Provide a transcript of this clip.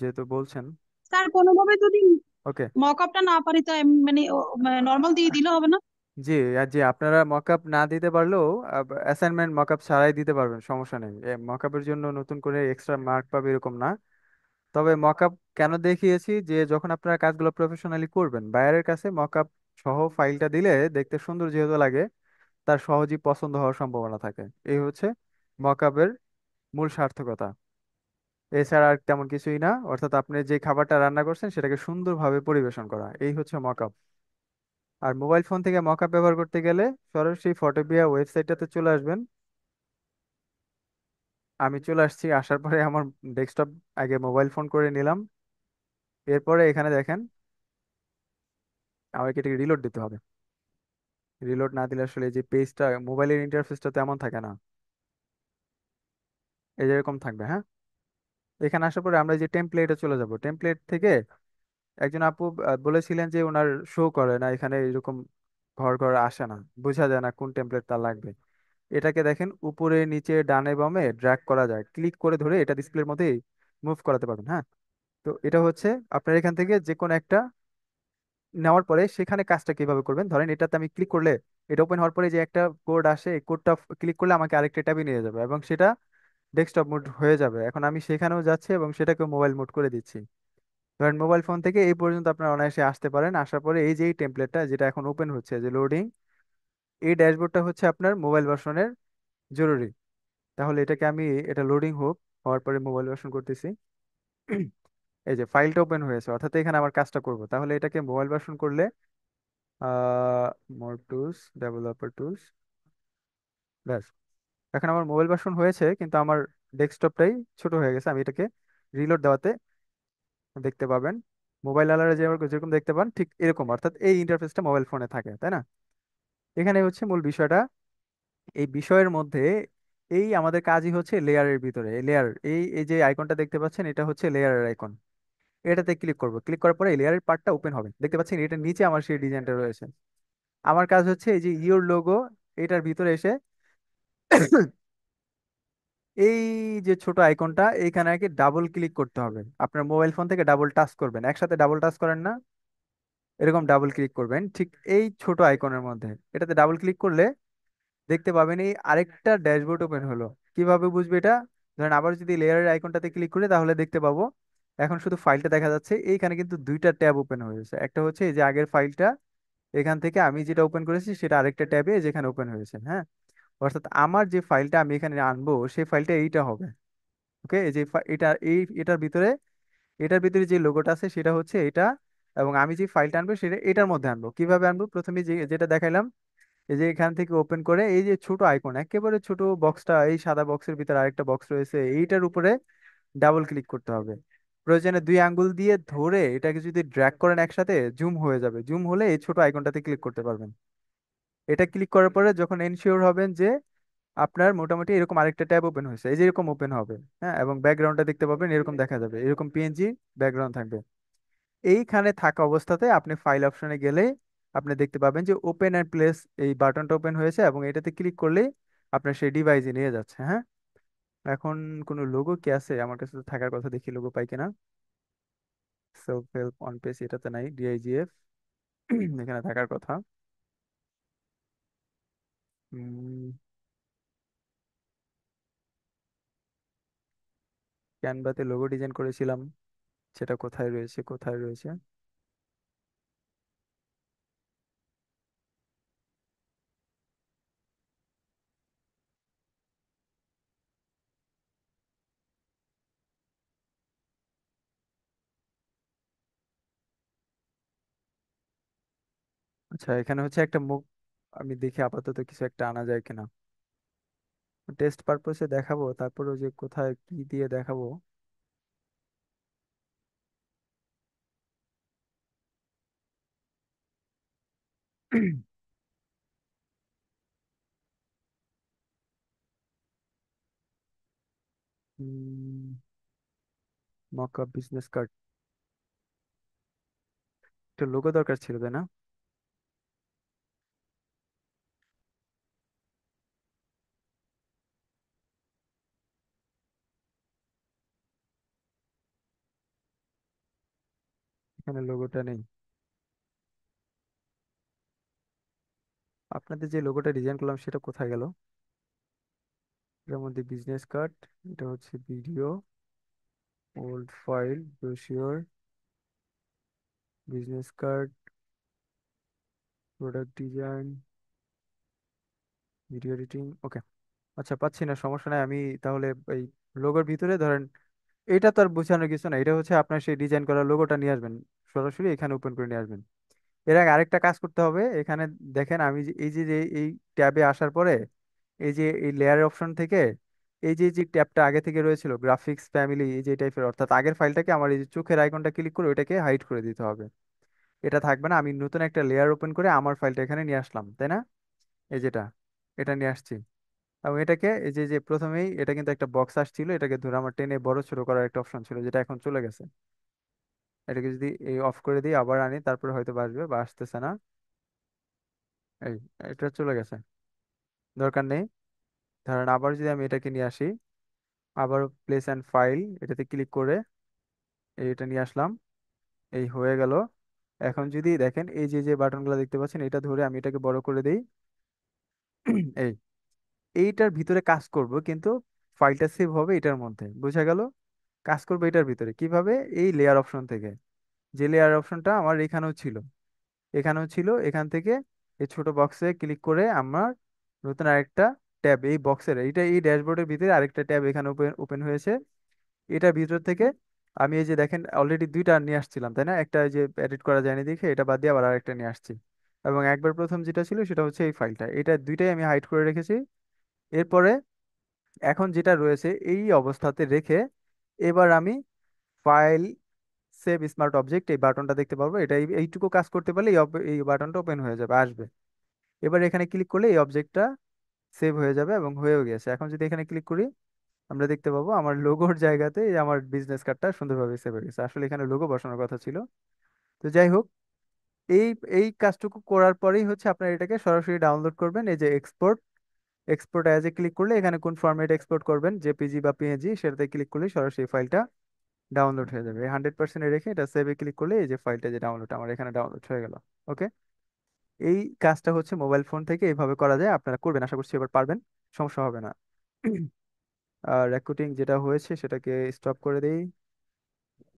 যেহেতু বলছেন। স্যার কোনোভাবে যদি ওকে। মক আপটা না পারি তো মানে নর্মাল দিয়ে দিলে হবে না? জি। জি, আপনারা মকআপ না দিতে পারলেও অ্যাসাইনমেন্ট মকআপ ছাড়াই দিতে পারবেন, সমস্যা নেই। মকআপের জন্য নতুন করে এক্সট্রা মার্ক পাবে এরকম না। তবে মকআপ কেন দেখিয়েছি, যে যখন আপনারা কাজগুলো প্রফেশনালি করবেন, বাইরের কাছে মকআপ সহ ফাইলটা দিলে দেখতে সুন্দর যেহেতু লাগে, তার সহজেই পছন্দ হওয়ার সম্ভাবনা থাকে। এই হচ্ছে মকআপের মূল সার্থকতা। এছাড়া আর তেমন কিছুই না, অর্থাৎ আপনি যে খাবারটা রান্না করছেন সেটাকে সুন্দরভাবে পরিবেশন করা, এই হচ্ছে মকআপ। আর মোবাইল ফোন থেকে মকআপ ব্যবহার করতে গেলে সরাসরি ফটোপিয়া ওয়েবসাইটটাতে চলে আসবেন। আমি চলে আসছি, আসার পরে আমার ডেস্কটপ আগে মোবাইল ফোন করে নিলাম। এরপরে এখানে দেখেন, আমাকে এটাকে রিলোড দিতে হবে। রিলোড না দিলে আসলে এই যে পেজটা, মোবাইলের ইন্টারফেসটা তেমন থাকে না, এই যে এরকম থাকবে, হ্যাঁ। এখানে আসার পরে আমরা এই যে টেমপ্লেটে চলে যাব। টেমপ্লেট থেকে একজন আপু বলেছিলেন যে ওনার শো করে না এখানে, এরকম ঘর ঘর আসে না, বোঝা যায় না কোন টেমপ্লেট তার লাগবে। এটাকে দেখেন উপরে নিচে ডানে বামে ড্র্যাগ করা যায়, ক্লিক করে ধরে এটা ডিসপ্লের মধ্যে মুভ করাতে পারবেন, হ্যাঁ। তো এটা হচ্ছে আপনার এখান থেকে যে কোনো একটা নেওয়ার পরে সেখানে কাজটা কিভাবে করবেন, ধরেন এটাতে আমি ক্লিক করলে এটা ওপেন হওয়ার পরে যে একটা কোড আসে, এই কোডটা ক্লিক করলে আমাকে আরেকটা ট্যাবে নিয়ে যাবে এবং সেটা ডেস্কটপ মোড হয়ে যাবে। এখন আমি সেখানেও যাচ্ছি এবং সেটাকে মোবাইল মোড করে দিচ্ছি। ধরেন মোবাইল ফোন থেকে এই পর্যন্ত আপনারা অনায়াসে আসতে পারেন। আসার পরে এই যে এই টেমপ্লেটটা যেটা এখন ওপেন হচ্ছে, যে লোডিং, এই ড্যাশবোর্ডটা হচ্ছে আপনার মোবাইল ভার্সনের জরুরি। তাহলে এটাকে আমি, এটা লোডিং হোক, হওয়ার পরে মোবাইল ভার্সন করতেছি। এই যে ফাইলটা ওপেন হয়েছে, অর্থাৎ এখানে আমার কাজটা করব, তাহলে এটাকে মোবাইল ভার্সন করলে মোর টুলস, ডেভেলপার টুলস, ব্যাস। এখন আমার মোবাইল ভার্সন হয়েছে কিন্তু আমার ডেস্কটপটাই ছোট হয়ে গেছে। আমি এটাকে রিলোড দেওয়াতে দেখতে পাবেন, মোবাইল আলারা যেরকম দেখতে পান ঠিক এরকম, অর্থাৎ এই ইন্টারফেসটা মোবাইল ফোনে থাকে, তাই না? এখানে হচ্ছে মূল বিষয়টা। এই বিষয়ের মধ্যে এই আমাদের কাজই হচ্ছে লেয়ারের ভিতরে লেয়ার, এই এই যে আইকনটা দেখতে পাচ্ছেন এটা হচ্ছে লেয়ারের আইকন। এটাতে ক্লিক করব, ক্লিক করার পরে এই লেয়ারের পার্টটা ওপেন হবে, দেখতে পাচ্ছেন এটার নিচে আমার সেই ডিজাইনটা রয়েছে। আমার কাজ হচ্ছে এই যে ইওর লোগো, এটার ভিতরে এসে এই যে ছোট আইকনটা এইখানে আগে ডাবল ক্লিক করতে হবে। আপনার মোবাইল ফোন থেকে ডাবল টাচ করবেন, একসাথে ডাবল টাচ করেন না, এরকম ডাবল ক্লিক করবেন ঠিক এই ছোট আইকনের মধ্যে। এটাতে ডাবল ক্লিক করলে দেখতে পাবেন এই আরেকটা ড্যাশবোর্ড ওপেন হলো। কিভাবে বুঝবে এটা? ধরেন আবার যদি লেয়ারের আইকনটাতে ক্লিক করি তাহলে দেখতে পাবো এখন শুধু ফাইলটা দেখা যাচ্ছে। এইখানে কিন্তু দুইটা ট্যাব ওপেন হয়েছে, একটা হচ্ছে এই যে আগের ফাইলটা, এখান থেকে আমি যেটা ওপেন করেছি সেটা আরেকটা ট্যাবে যেখানে ওপেন হয়েছে, হ্যাঁ। অর্থাৎ আমার যে ফাইলটা আমি এখানে আনবো সেই ফাইলটা এইটা হবে। ওকে, এই যে এটা এই এটার ভিতরে যে লোগোটা আছে সেটা হচ্ছে এটা, এবং আমি যে ফাইলটা আনবো সেটা এটার মধ্যে আনবো। কিভাবে আনবো? প্রথমে যেটা দেখাইলাম, এই যে এখান থেকে ওপেন করে এই যে ছোট আইকন, একেবারে ছোট বক্সটা, এই সাদা বক্সের ভিতরে আরেকটা বক্স রয়েছে, এইটার উপরে ডাবল ক্লিক করতে হবে। প্রয়োজনে দুই আঙ্গুল দিয়ে ধরে এটাকে যদি ড্র্যাগ করেন একসাথে জুম হয়ে যাবে, জুম হলে এই ছোট আইকনটাতে ক্লিক করতে পারবেন। এটা ক্লিক করার পরে যখন এনশিওর হবেন যে আপনার মোটামুটি এরকম আরেকটা ট্যাব ওপেন হয়েছে, এই যে এরকম ওপেন হবে, হ্যাঁ, এবং ব্যাকগ্রাউন্ডটা দেখতে পাবেন এরকম দেখা যাবে, এরকম পিএনজি ব্যাকগ্রাউন্ড থাকবে। এইখানে থাকা অবস্থাতে আপনি ফাইল অপশনে গেলে আপনি দেখতে পাবেন যে ওপেন অ্যান্ড প্লেস, এই বাটনটা ওপেন হয়েছে এবং এটাতে ক্লিক করলেই আপনার সেই ডিভাইসে নিয়ে যাচ্ছে, হ্যাঁ। এখন কোনো লোগো কি আছে আমার কাছে? তো থাকার কথা, দেখি লোগো পাই কিনা। সেলফ হেল্প অন পেজ, এটাতে নাই। ডিআইজিএফ এখানে থাকার কথা। ক্যানভাতে লোগো ডিজাইন করেছিলাম, সেটা কোথায় রয়েছে, কোথায় রয়েছে? আচ্ছা, এখানে হচ্ছে একটা মুখ, আমি দেখি আপাতত কিছু একটা আনা যায় কিনা। টেস্ট পারপসে দেখাবো, তারপরে যে কোথায় কি দিয়ে দেখাবো। মক আপ বিজনেস কার্ড, একটা লোগো দরকার ছিল, তাই না? এখানে লোগোটা নেই। আপনাদের যে লোগোটা ডিজাইন করলাম সেটা কোথায় গেল? এর মধ্যে বিজনেস কার্ড, এটা হচ্ছে video, old file, brochure, business card, product design, video editing. Okay, আচ্ছা পাচ্ছি না, সমস্যা নাই। আমি তাহলে এই লোগোর ভিতরে ধরেন, এটা তো আর বোঝানোর কিছু না, এটা হচ্ছে আপনার সেই ডিজাইন করা লোগোটা নিয়ে আসবেন, সরাসরি এখানে ওপেন করে নিয়ে আসবেন। এর আগে আরেকটা কাজ করতে হবে এখানে। দেখেন আমি যে এই ট্যাবে আসার পরে এই যে এই লেয়ার অপশন থেকে এই যে ট্যাবটা আগে থেকে রয়েছিল গ্রাফিক্স ফ্যামিলি এই যে টাইপের, অর্থাৎ আগের ফাইলটাকে আমার এই যে চোখের আইকনটা ক্লিক করে ওইটাকে হাইড করে দিতে হবে। এটা থাকবে না, আমি নতুন একটা লেয়ার ওপেন করে আমার ফাইলটা এখানে নিয়ে আসলাম, তাই না? এই যেটা, এটা নিয়ে আসছি। এবং এটাকে এই যে যে প্রথমেই এটা কিন্তু একটা বক্স আসছিল, এটাকে ধরে আমার টেনে বড় ছোট করার একটা অপশন ছিল যেটা এখন চলে গেছে। এটাকে যদি এই অফ করে দিই আবার আনি তারপরে হয়তো বাসবে, বা আসতেছে না। এই, এটা চলে গেছে, দরকার নেই। ধরেন আবার যদি আমি এটাকে নিয়ে আসি, আবার প্লেস অ্যান্ড ফাইল এটাতে ক্লিক করে এটা নিয়ে আসলাম, এই হয়ে গেল। এখন যদি দেখেন এই যে যে বাটনগুলো দেখতে পাচ্ছেন, এটা ধরে আমি এটাকে বড় করে দিই। এই, এইটার ভিতরে কাজ করব কিন্তু ফাইলটা সেভ হবে এটার মধ্যে, বোঝা গেল? কাজ করবে এটার ভিতরে কিভাবে? এই লেয়ার অপশন থেকে, যে লেয়ার অপশনটা আমার এখানেও ছিল, এখানেও ছিল, এখান থেকে এই ছোট বক্সে ক্লিক করে আমার নতুন আরেকটা ট্যাব এই বক্সের, এইটা এই ড্যাশবোর্ডের ভিতরে আরেকটা ট্যাব এখানে ওপেন ওপেন হয়েছে। এটার ভিতর থেকে আমি এই যে দেখেন অলরেডি দুইটা নিয়ে আসছিলাম, তাই না? একটা এই যে এডিট করা যায়নি দেখে এটা বাদ দিয়ে আবার আরেকটা নিয়ে আসছি। এবং একবার প্রথম যেটা ছিল সেটা হচ্ছে এই ফাইলটা, এটা দুইটাই আমি হাইড করে রেখেছি। এরপরে এখন যেটা রয়েছে এই অবস্থাতে রেখে এবার আমি ফাইল, সেভ স্মার্ট অবজেক্ট এই বাটনটা দেখতে পারবো, এটা এইটুকু কাজ করতে পারলে এই বাটনটা ওপেন হয়ে যাবে, আসবে। এবার এখানে ক্লিক করলে এই অবজেক্টটা সেভ হয়ে যাবে এবং হয়েও গেছে। এখন যদি এখানে ক্লিক করি আমরা দেখতে পাবো আমার লোগোর জায়গাতে এই আমার বিজনেস কার্ডটা সুন্দরভাবে সেভ হয়ে গেছে। আসলে এখানে লোগো বসানোর কথা ছিল। তো যাই হোক, এই এই কাজটুকু করার পরেই হচ্ছে আপনার এটাকে সরাসরি ডাউনলোড করবেন। এই যে export, export as a click করলে এখানে কোন ফরম্যাট এক্সপোর্ট করবেন, জেপিজি বা পিএনজি, সেটাতে ক্লিক করলে সরাসরি ফাইলটা ডাউনলোড হয়ে যাবে। 100% রেখে এটা সেভে ক্লিক করলে এই যে ফাইলটা যে ডাউনলোড আমার এখানে ডাউনলোড হয়ে গেল। ওকে, এই কাজটা হচ্ছে মোবাইল ফোন থেকে এইভাবে করা যায়, আপনারা করবেন, আশা করছি এবার পারবেন, সমস্যা হবে না। আর রেকর্ডিং যেটা হয়েছে সেটাকে স্টপ করে দেই।